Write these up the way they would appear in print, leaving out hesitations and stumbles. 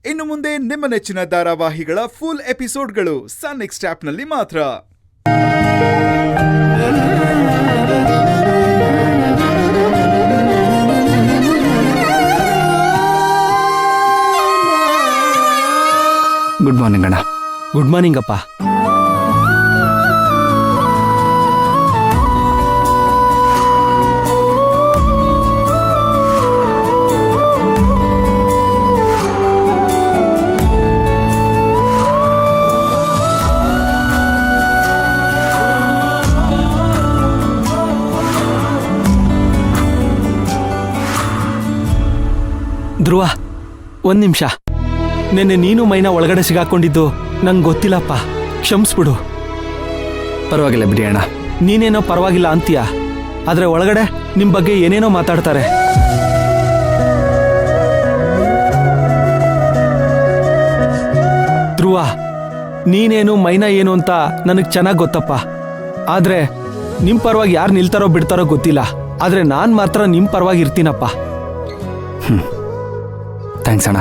ಇನ್ನು ಮುಂದೆ ನಿಮ್ಮ ನೆಚ್ಚಿನ ಧಾರಾವಾಹಿಗಳ ಫುಲ್ ಎಪಿಸೋಡ್ಗಳು ಸನ್ ನೆಕ್ಸ್ಟ್ ಆಪ್ನಲ್ಲಿ ಮಾತ್ರ. ಗುಡ್ ಮಾರ್ನಿಂಗ್ ಅಣ್ಣ. ಗುಡ್ ಮಾರ್ನಿಂಗ್ ಅಪ್ಪ. ಧ್ರುವ, ಒಂದ್ ನಿಮಿಷ. ನೆನ್ನೆ ನೀನು ಮೈನಾ ಒಳಗಡೆ ಸಿಗಾಕೊಂಡಿದ್ದು ನಂಗೆ ಗೊತ್ತಿಲ್ಲಪ್ಪ, ಕ್ಷಮಿಸ್ಬಿಡು. ಪರವಾಗಿಲ್ಲ ಬಿಡಿ ಅಣ್ಣ. ನೀನೇನೋ ಪರವಾಗಿಲ್ಲ ಅಂತೀಯ, ಆದ್ರೆ ಒಳಗಡೆ ನಿಮ್ ಬಗ್ಗೆ ಏನೇನೋ ಮಾತಾಡ್ತಾರೆ. ಧ್ರುವ, ನೀನೇನು ಮೈನಾ ಏನು ಅಂತ ನನಗ್ ಚೆನ್ನಾಗ್ ಗೊತ್ತಪ್ಪ. ಆದ್ರೆ ನಿಮ್ ಪರವಾಗಿ ಯಾರು ನಿಲ್ತಾರೋ ಬಿಡ್ತಾರೋ ಗೊತ್ತಿಲ್ಲ, ಆದ್ರೆ ನಾನ್ ಮಾತ್ರ ನಿಮ್ ಪರವಾಗಿ ಇರ್ತೀನಪ್ಪ. ಥ್ಯಾಂಕ್ಸ್ ಅಣ್ಣ.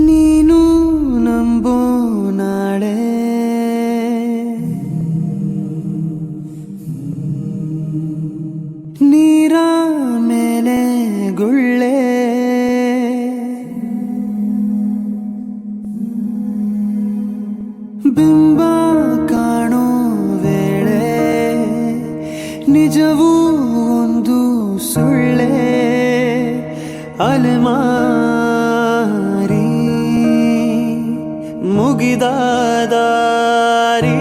ನೀನು ನಂಬೋ ನಾಳೆ ನೀರ ಮೇಲೆ ಗುಳ್ಳೆ ಬಿಂಬ ಕಾಣೋ ವೇಳೆ ನಿಜವೂ ಒಂದು ಸುಳ್ಳೆ ಅಲೆಮಾರಿ ಮುಗಿದ ದಾರಿ